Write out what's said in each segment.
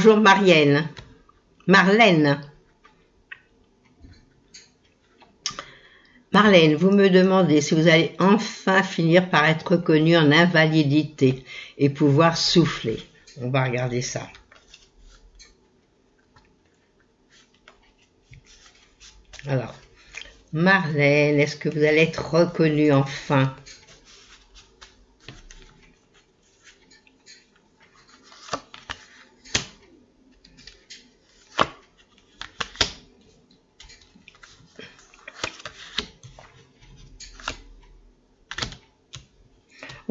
Bonjour Marianne. Marlène. Marlène, vous me demandez si vous allez enfin finir par être reconnue en invalidité et pouvoir souffler. On va regarder ça. Alors, Marlène, est-ce que vous allez être reconnue enfin ?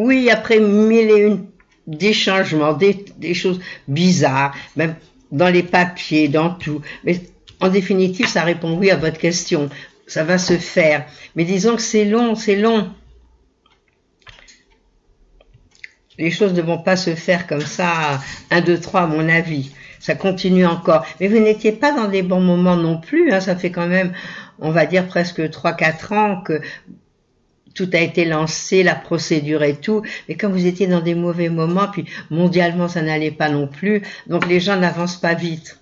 Oui, après mille et une des changements, des choses bizarres, même dans les papiers, dans tout. Mais en définitive, ça répond oui à votre question. Ça va se faire. Mais disons que c'est long, c'est long. Les choses ne vont pas se faire comme ça, 1, 2, 3 à mon avis. Ça continue encore. Mais vous n'étiez pas dans des bons moments non plus. Hein. Ça fait quand même, on va dire, presque 3-4 ans que tout a été lancé, la procédure et tout, mais comme vous étiez dans des mauvais moments, puis mondialement ça n'allait pas non plus, donc les gens n'avancent pas vite.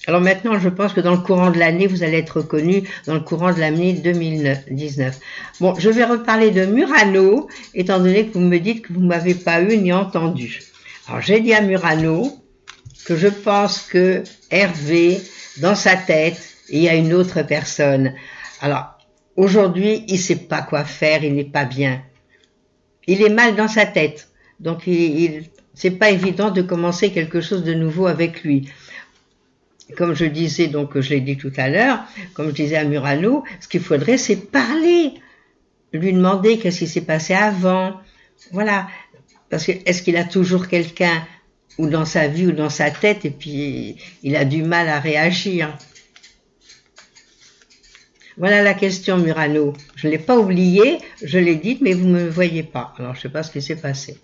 Alors maintenant, je pense que dans le courant de l'année, vous allez être reconnu dans le courant de l'année 2019. Bon, je vais reparler de Murano, étant donné que vous me dites que vous ne m'avez pas eu ni entendu. Alors j'ai dit à Murano que je pense que Hervé, dans sa tête, il y a une autre personne. Alors, aujourd'hui, il sait pas quoi faire, il n'est pas bien. Il est mal dans sa tête. Donc, c'est pas évident de commencer quelque chose de nouveau avec lui. Comme je disais, donc, je l'ai dit tout à l'heure, comme je disais à Murano, ce qu'il faudrait, c'est parler. Lui demander qu'est-ce qui s'est passé avant. Voilà. Parce que, est-ce qu'il a toujours quelqu'un, ou dans sa vie, ou dans sa tête, et puis, il a du mal à réagir. Voilà la question, Murano. Je ne l'ai pas oubliée, je l'ai dite, mais vous ne me voyez pas. Alors, je ne sais pas ce qui s'est passé.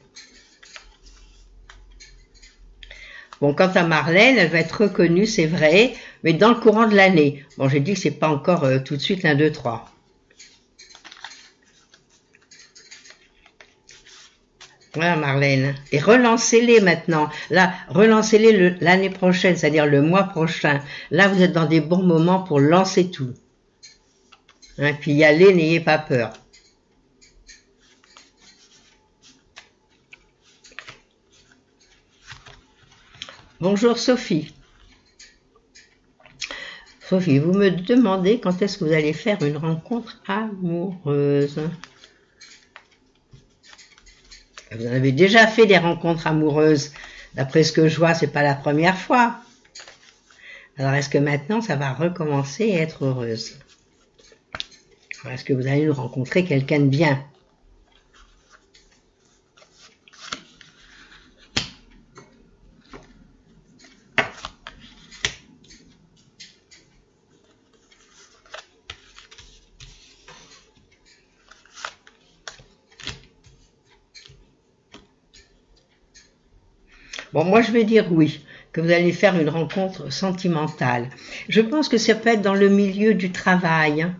Bon, quant à Marlène, elle va être reconnue, c'est vrai, mais dans le courant de l'année. Bon, j'ai dit que c'est pas encore tout de suite 1, 2, 3. Voilà, Marlène. Et relancez-les maintenant. Là, relancez-les l'année prochaine, c'est-à-dire le mois prochain. Là, vous êtes dans des bons moments pour lancer tout. Hein, puis y aller, n'ayez pas peur. Bonjour Sophie. Sophie, vous me demandez quand est-ce que vous allez faire une rencontre amoureuse. Vous en avez déjà fait des rencontres amoureuses. D'après ce que je vois, c'est pas la première fois. Alors, est-ce que maintenant, ça va recommencer et être heureuse? Est-ce que vous allez nous rencontrer quelqu'un de bien? Bon, moi, je vais dire oui, que vous allez faire une rencontre sentimentale. Je pense que ça peut être dans le milieu du travail, hein.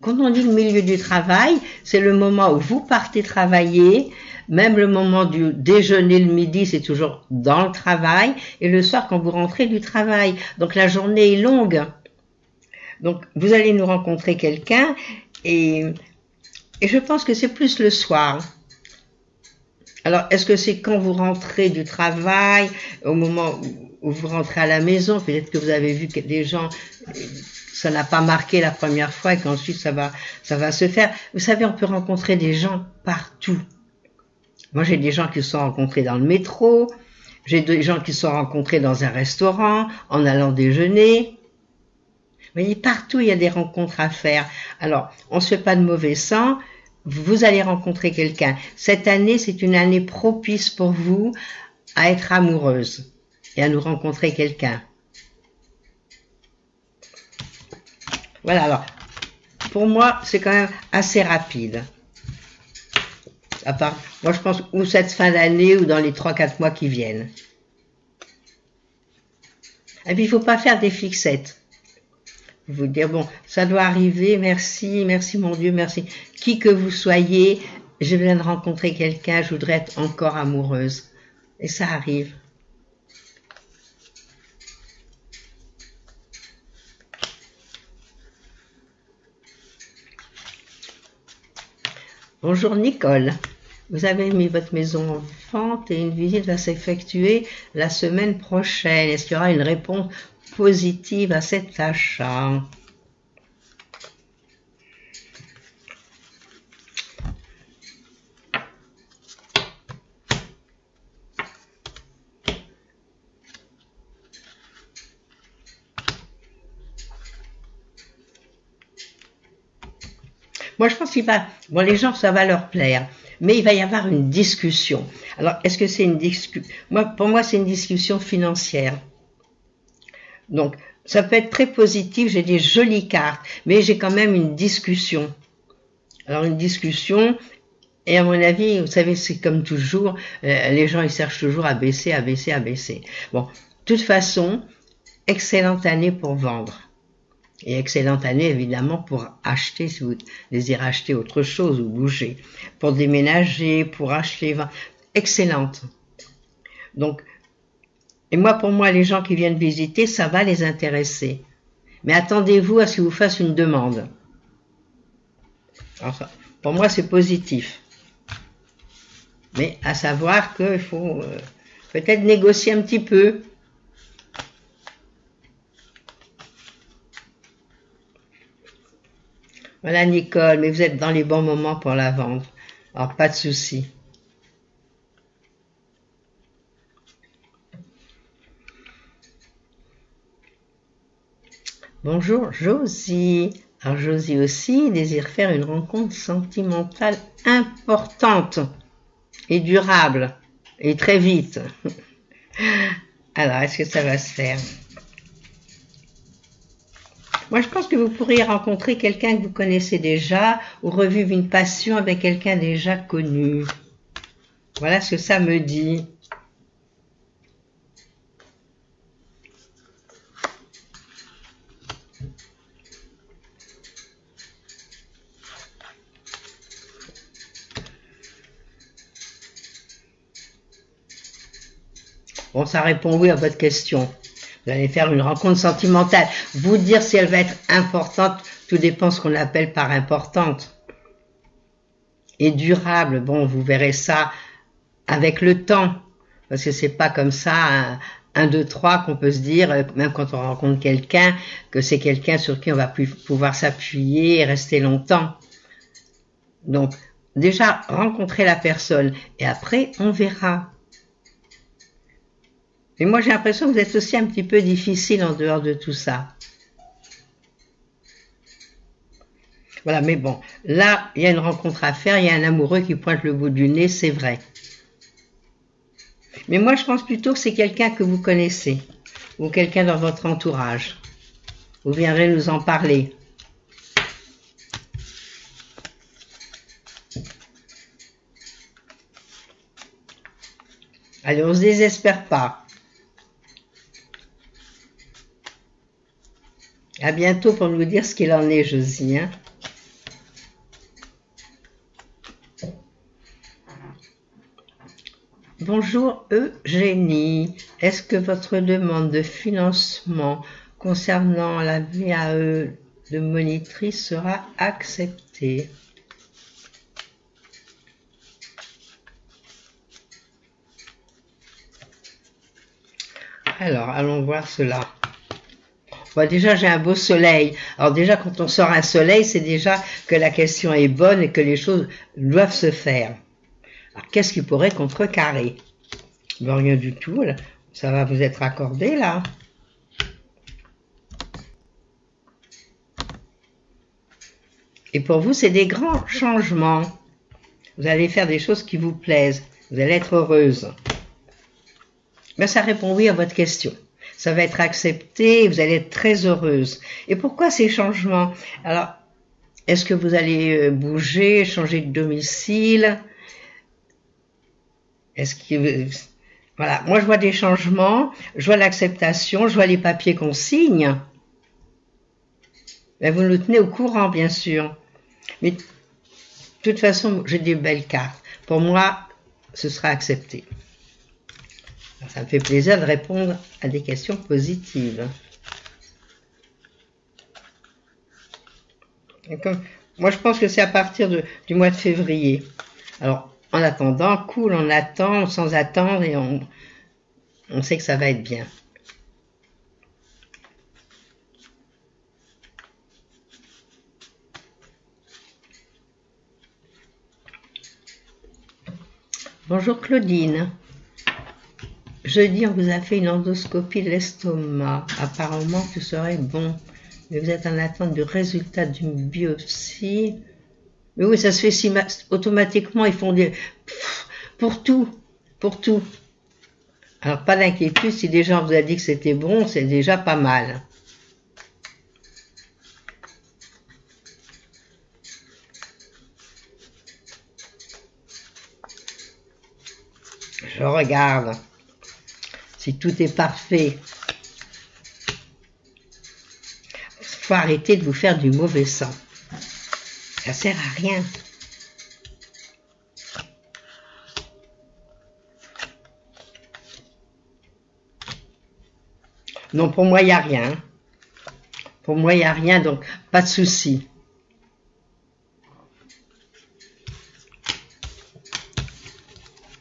Quand on dit le milieu du travail, c'est le moment où vous partez travailler, même le moment du déjeuner le midi, c'est toujours dans le travail, et le soir quand vous rentrez du travail. Donc la journée est longue. Donc vous allez nous rencontrer quelqu'un, et je pense que c'est plus le soir. Alors, est-ce que c'est quand vous rentrez du travail, au moment où vous rentrez à la maison, peut-être que vous avez vu des gens, ça n'a pas marqué la première fois et qu'ensuite ça va se faire. Vous savez, on peut rencontrer des gens partout. Moi, j'ai des gens qui se sont rencontrés dans le métro, j'ai des gens qui se sont rencontrés dans un restaurant, en allant déjeuner. Vous voyez, partout, il y a des rencontres à faire. Alors, on ne se fait pas de mauvais sang. Vous allez rencontrer quelqu'un. Cette année, c'est une année propice pour vous à être amoureuse et à nous rencontrer quelqu'un. Voilà, alors, pour moi, c'est quand même assez rapide. À part, moi, je pense, ou cette fin d'année, ou dans les 3-4 mois qui viennent. Et puis, il ne faut pas faire des fixettes. Vous dire, bon, ça doit arriver, merci mon Dieu, merci. Qui que vous soyez, je viens de rencontrer quelqu'un, je voudrais être encore amoureuse. Et ça arrive. Bonjour Nicole. Vous avez mis votre maison en vente et une visite va s'effectuer la semaine prochaine. Est-ce qu'il y aura une réponse positive à cet achat? Moi, je pense qu'il va... Bon, les gens, ça va leur plaire. Mais il va y avoir une discussion. Alors, est-ce que c'est une discussion... Pour moi, c'est une discussion financière. Donc, ça peut être très positif. J'ai des jolies cartes. Mais j'ai quand même une discussion. Alors, une discussion... Et à mon avis, vous savez, c'est comme toujours. Les gens, ils cherchent toujours à baisser, à baisser, à baisser. Bon, de toute façon, excellente année pour vendre. Et excellente année, évidemment, pour acheter, si vous désirez acheter autre chose ou bouger. Pour déménager, pour acheter, excellente. Donc, et moi, pour moi, les gens qui viennent visiter, ça va les intéresser. Mais attendez-vous à ce qu'ils vous fassent une demande. Enfin, pour moi, c'est positif. Mais à savoir qu'il faut peut-être négocier un petit peu. Voilà Nicole, mais vous êtes dans les bons moments pour la vendre. Alors pas de souci. Bonjour Josie. Alors Josie aussi désire faire une rencontre sentimentale importante et durable et très vite. Alors est-ce que ça va se faire? Moi, je pense que vous pourriez rencontrer quelqu'un que vous connaissez déjà ou revivre une passion avec quelqu'un déjà connu. Voilà ce que ça me dit. Bon, ça répond oui à votre question. Vous allez faire une rencontre sentimentale. Vous dire si elle va être importante, tout dépend de ce qu'on appelle par importante. Et durable, bon, vous verrez ça avec le temps. Parce que c'est pas comme ça, 1, 2, 3 qu'on peut se dire, même quand on rencontre quelqu'un, que c'est quelqu'un sur qui on va pouvoir s'appuyer et rester longtemps. Donc, déjà, rencontrer la personne. Et après, on verra. Et moi, j'ai l'impression que vous êtes aussi un petit peu difficile en dehors de tout ça. Voilà, mais bon, là, il y a une rencontre à faire, il y a un amoureux qui pointe le bout du nez, c'est vrai. Mais moi, je pense plutôt que c'est quelqu'un que vous connaissez, ou quelqu'un dans votre entourage. Vous viendrez nous en parler. Allez, on ne se désespère pas. À bientôt pour nous dire ce qu'il en est, Josie. Hein. Bonjour Eugénie. Est-ce que votre demande de financement concernant la VAE de monitrice sera acceptée? Alors, allons voir cela. Bon, déjà, j'ai un beau soleil. Alors déjà, quand on sort un soleil, c'est déjà que la question est bonne et que les choses doivent se faire. Alors, qu'est-ce qui pourrait contrecarrer? Ben, rien du tout. Là. Ça va vous être accordé, là. Et pour vous, c'est des grands changements. Vous allez faire des choses qui vous plaisent. Vous allez être heureuse. Ben, ça répond oui à votre question. Ça va être accepté, vous allez être très heureuse. Et pourquoi ces changements? Alors, est-ce que vous allez bouger, changer de domicile? Est-ce que... Voilà, moi je vois des changements, je vois l'acceptation, je vois les papiers qu'on signe. Ben, vous nous tenez au courant, bien sûr. Mais de toute façon, j'ai des belles cartes. Pour moi, ce sera accepté. Ça me fait plaisir de répondre à des questions positives. Moi, je pense que c'est à partir du mois de février. Alors, en attendant, cool, on attend sans attendre et on sait que ça va être bien. Bonjour Claudine. Jeudi, on vous a fait une endoscopie de l'estomac. Apparemment, tout serait bon. Mais vous êtes en attente du résultat d'une biopsie. Mais oui, ça se fait automatiquement. Ils font des... pour tout. Pour tout. Alors, pas d'inquiétude. Si déjà on vous a dit que c'était bon, c'est déjà pas mal. Je regarde si tout est parfait. Il faut arrêter de vous faire du mauvais sang. Ça sert à rien. Non, pour moi, il n'y a rien. Pour moi, il n'y a rien, donc pas de souci.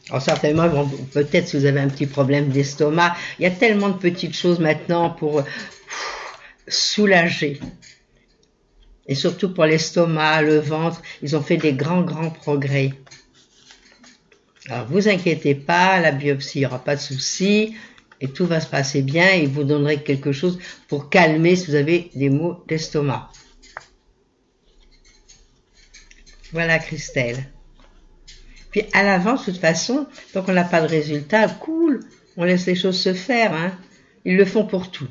Alors certainement, bon, peut-être si vous avez un petit problème d'estomac, il y a tellement de petites choses maintenant pour soulager. Et surtout pour l'estomac, le ventre, ils ont fait des grands progrès. Alors vous inquiétez pas, la biopsie, il n'y aura pas de souci, et tout va se passer bien, et ils vous donnerez quelque chose pour calmer si vous avez des maux d'estomac. Voilà Christelle. Puis à l'avance, de toute façon, tant qu'on n'a pas de résultat, cool, on laisse les choses se faire. Hein. Ils le font pour tout.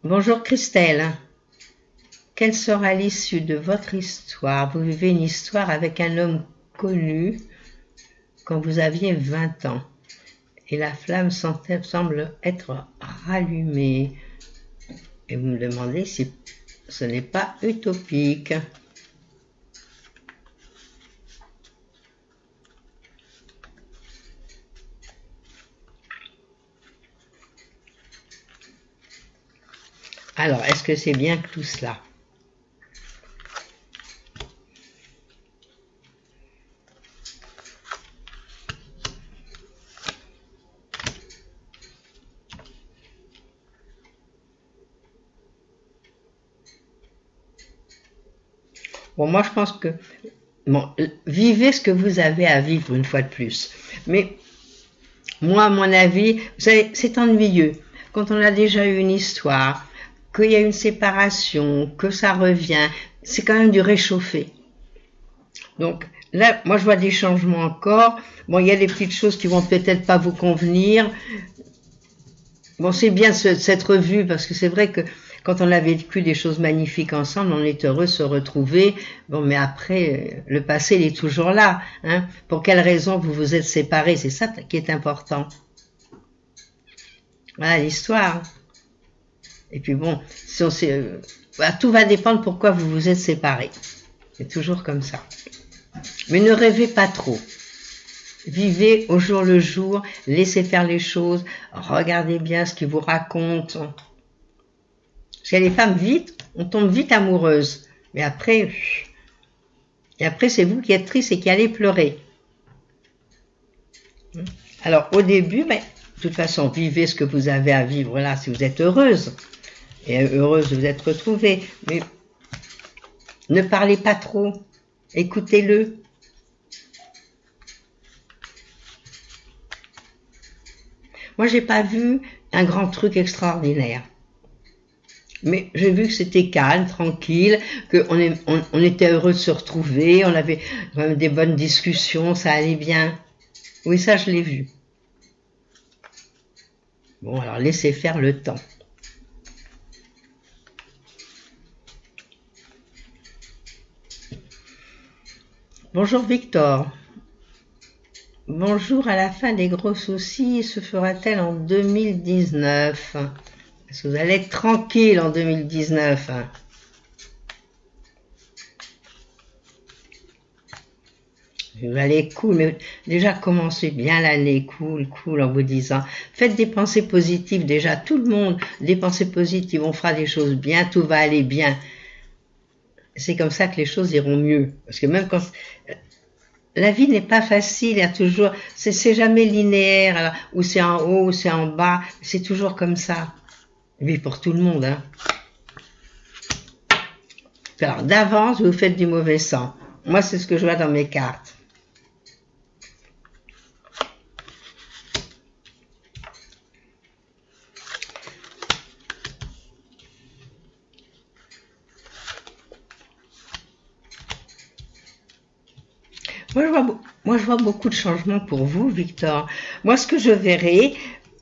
Bonjour Christelle. Quelle sera l'issue de votre histoire? Vous vivez une histoire avec un homme connu quand vous aviez 20 ans. Et la flamme semble être rallumée. Et vous me demandez si ce n'est pas utopique. Alors, est-ce que c'est bien que tout cela? Bon, moi, je pense que... Bon, vivez ce que vous avez à vivre une fois de plus. Mais, moi, à mon avis, vous savez, c'est ennuyeux. Quand on a déjà eu une histoire, qu'il y a une séparation, que ça revient, c'est quand même du réchauffé. Donc, là, moi, je vois des changements encore. Bon, il y a des petites choses qui vont peut-être pas vous convenir. Bon, c'est bien cette revue, parce que c'est vrai que quand on a vécu des choses magnifiques ensemble, on est heureux de se retrouver. Bon, mais après, le passé, il est toujours là. Hein. Pour quelle raison vous vous êtes séparés? C'est ça qui est important. Voilà l'histoire. Et puis bon, si tout va dépendre pourquoi vous vous êtes séparés. C'est toujours comme ça. Mais ne rêvez pas trop. Vivez au jour le jour, laissez faire les choses, regardez bien ce qu'ils vous racontent. Parce que les femmes, vite, on tombe vite amoureuse. Mais après, c'est vous qui êtes triste et qui allez pleurer. Alors, au début, de toute façon, vivez ce que vous avez à vivre là, si vous êtes heureuse. Et heureuse de vous être retrouvée. Mais ne parlez pas trop. Écoutez-le. Moi, j'ai pas vu un grand truc extraordinaire. Mais j'ai vu que c'était calme, tranquille, qu'on était heureux de se retrouver, on avait des bonnes discussions, ça allait bien. Oui, ça, je l'ai vu. Bon, alors laissez faire le temps. Bonjour Victor. Bonjour, à la fin des gros soucis, se fera-t-elle en 2019? Est-ce que vous allez être tranquille en 2019? Vous allez cool, mais déjà commencez bien l'année cool en vous disant, faites des pensées positives déjà, tout le monde, des pensées positives, on fera des choses bien, tout va aller bien. C'est comme ça que les choses iront mieux. Parce que même quand la vie n'est pas facile, il y a toujours, c'est jamais linéaire, alors, ou c'est en haut, ou c'est en bas, c'est toujours comme ça. Oui, pour tout le monde, hein. Alors, d'avance, vous faites du mauvais sang. Moi, c'est ce que je vois dans mes cartes. Moi, je vois beaucoup de changements pour vous, Victor. Moi, ce que je verrai,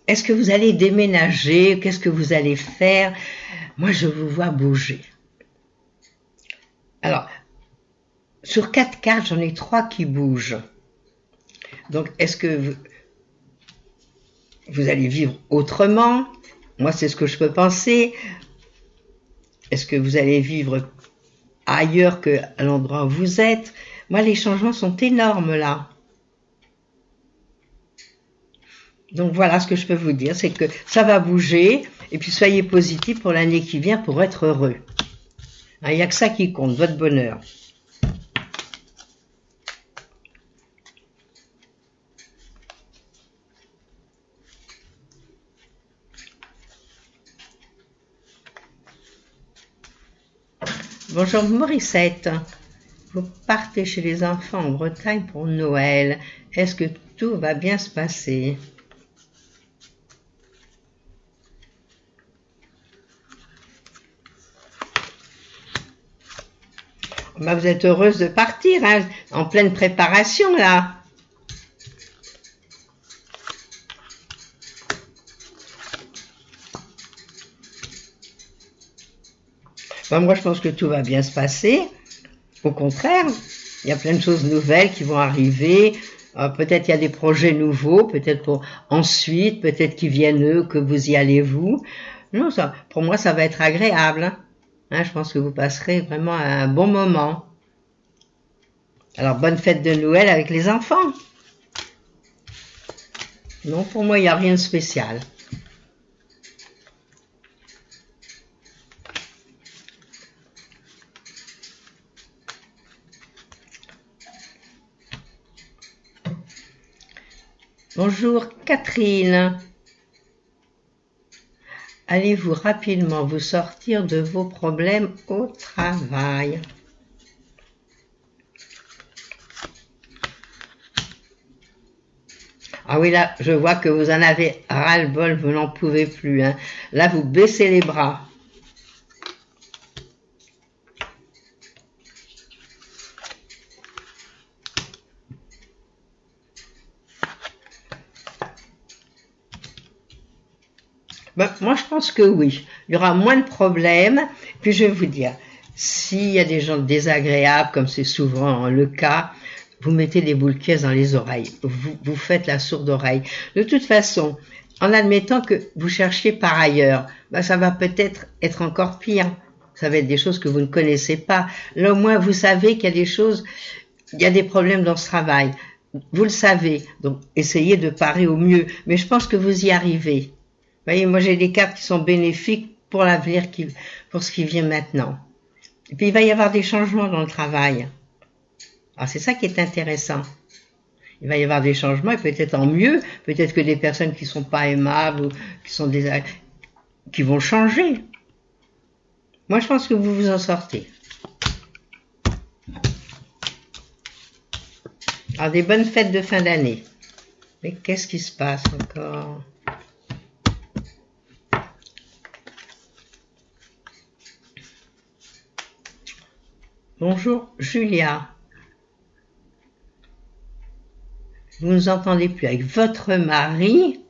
est-ce que vous allez déménager? Qu'est-ce que vous allez faire? Moi, je vous vois bouger. Alors, sur 4 cartes, j'en ai 3 qui bougent. Donc, est-ce que vous allez vivre autrement? Moi, c'est ce que je peux penser. Est-ce que vous allez vivre ailleurs qu'à l'endroit où vous êtes? Moi, les changements sont énormes là. Donc voilà ce que je peux vous dire, c'est que ça va bouger, et puis soyez positifs pour l'année qui vient pour être heureux. Il n'y a que ça qui compte, votre bonheur. Bonjour Morissette. Vous partez chez les enfants en Bretagne pour Noël. Est-ce que tout va bien se passer? Ben, vous êtes heureuse de partir, hein, en pleine préparation là. Ben, moi je pense que tout va bien se passer. Au contraire, il y a plein de choses nouvelles qui vont arriver. Peut-être il y a des projets nouveaux, peut-être pour ensuite, peut-être qu'ils viennent eux, que vous y allez vous. Non, ça, pour moi, ça va être agréable. Hein, je pense que vous passerez vraiment un bon moment. Alors, bonne fête de Noël avec les enfants. Non, pour moi, il n'y a rien de spécial. Bonjour Catherine. Allez-vous rapidement vous sortir de vos problèmes au travail? Ah oui, là, je vois que vous en avez ras-le-bol, vous n'en pouvez plus. Hein. Là, vous baissez les bras. Ben, moi, je pense que oui. Il y aura moins de problèmes. Puis, je vais vous dire, s'il y a des gens désagréables, comme c'est souvent le cas, vous mettez des boules de caisse dans les oreilles. Vous faites la sourde oreille. De toute façon, en admettant que vous cherchiez par ailleurs, ben, ça va peut-être être encore pire. Ça va être des choses que vous ne connaissez pas. Là, au moins, vous savez qu'il y a des choses, il y a des problèmes dans ce travail. Vous le savez. Donc, essayez de parer au mieux. Mais je pense que vous y arrivez. Vous voyez, moi j'ai des cartes qui sont bénéfiques pour l'avenir, pour ce qui vient maintenant. Et puis il va y avoir des changements dans le travail. Alors c'est ça qui est intéressant. Il va y avoir des changements, et peut-être en mieux, peut-être que des personnes qui sont pas aimables, ou qui vont changer. Moi je pense que vous vous en sortez. Alors des bonnes fêtes de fin d'année. Mais qu'est-ce qui se passe encore ? Bonjour Julia. Vous ne nous entendez plus avec votre mari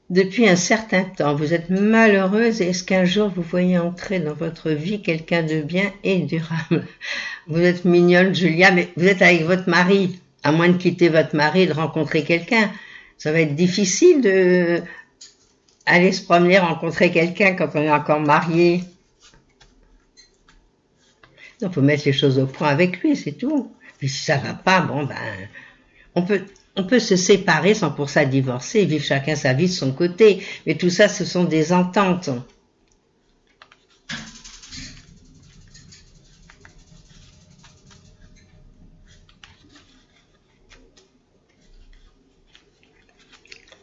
depuis un certain temps. Vous êtes malheureuse et est-ce qu'un jour vous voyez entrer dans votre vie quelqu'un de bien et durable? Vous êtes mignonne Julia, mais vous êtes avec votre mari. À moins de quitter votre mari et de rencontrer quelqu'un. Ça va être difficile de aller se promener, rencontrer quelqu'un quand on est encore marié. Il faut mettre les choses au point avec lui, c'est tout. Mais si ça va pas, bon ben, on peut se séparer sans pour ça divorcer, vivre chacun sa vie de son côté. Mais tout ça, ce sont des ententes.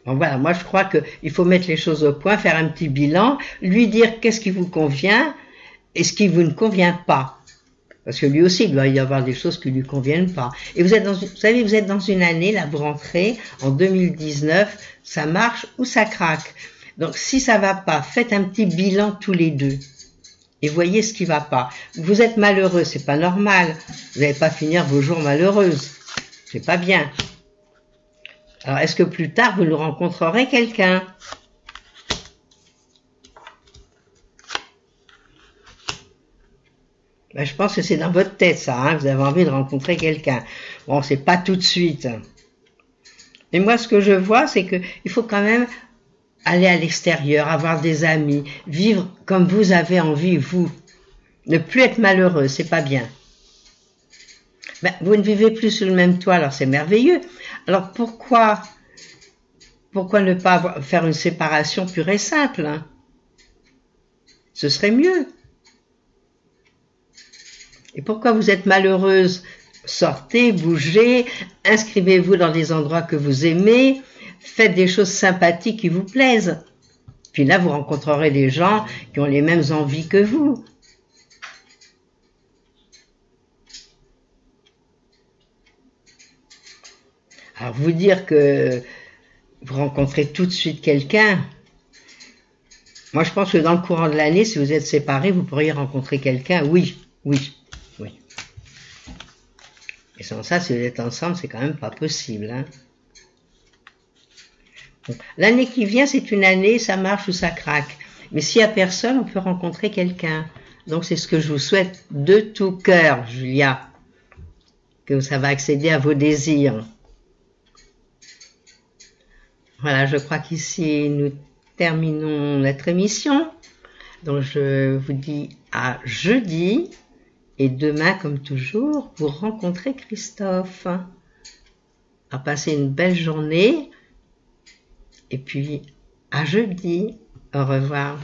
Bon, voilà, moi je crois qu'il faut mettre les choses au point, faire un petit bilan, lui dire qu'est-ce qui vous convient et ce qui vous ne convient pas. Parce que lui aussi, il doit y avoir des choses qui lui conviennent pas. Et vous savez, vous êtes dans une année, là, vous rentrez en 2019, ça marche ou ça craque. Donc, si ça va pas, faites un petit bilan tous les deux. Et voyez ce qui va pas. Vous êtes malheureux, c'est pas normal. Vous n'allez pas finir vos jours malheureuses. C'est pas bien. Alors, est-ce que plus tard, vous nous rencontrerez quelqu'un? Ben, je pense que c'est dans votre tête, ça, hein, vous avez envie de rencontrer quelqu'un. Bon, c'est pas tout de suite. Mais moi, ce que je vois, c'est que il faut quand même aller à l'extérieur, avoir des amis, vivre comme vous avez envie, vous. Ne plus être malheureux, c'est pas bien. Ben, vous ne vivez plus sous le même toit, alors c'est merveilleux. Alors pourquoi ne pas faire une séparation pure et simple, hein? Ce serait mieux. Et pourquoi vous êtes malheureuse? Sortez, bougez, inscrivez-vous dans des endroits que vous aimez, faites des choses sympathiques qui vous plaisent. Puis là, vous rencontrerez des gens qui ont les mêmes envies que vous. Alors, vous dire que vous rencontrez tout de suite quelqu'un, moi je pense que dans le courant de l'année, si vous êtes séparés, vous pourriez rencontrer quelqu'un, oui. Et sans ça, si vous êtes ensemble, c'est quand même pas possible, hein. L'année qui vient, c'est une année, ça marche ou ça craque. Mais s'il n'y a personne, on peut rencontrer quelqu'un. Donc c'est ce que je vous souhaite de tout cœur, Julia, que ça va accéder à vos désirs. Voilà, je crois qu'ici nous terminons notre émission. Donc je vous dis à jeudi. Et demain, comme toujours, vous rencontrez Christophe. À passer une belle journée. Et puis, à jeudi. Au revoir.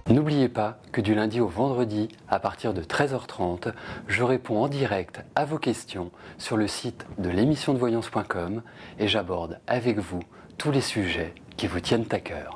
N'oubliez pas que du lundi au vendredi, à partir de 13h30, je réponds en direct à vos questions sur le site de l'émissiondevoyance.com et j'aborde avec vous tous les sujets qui vous tiennent à cœur.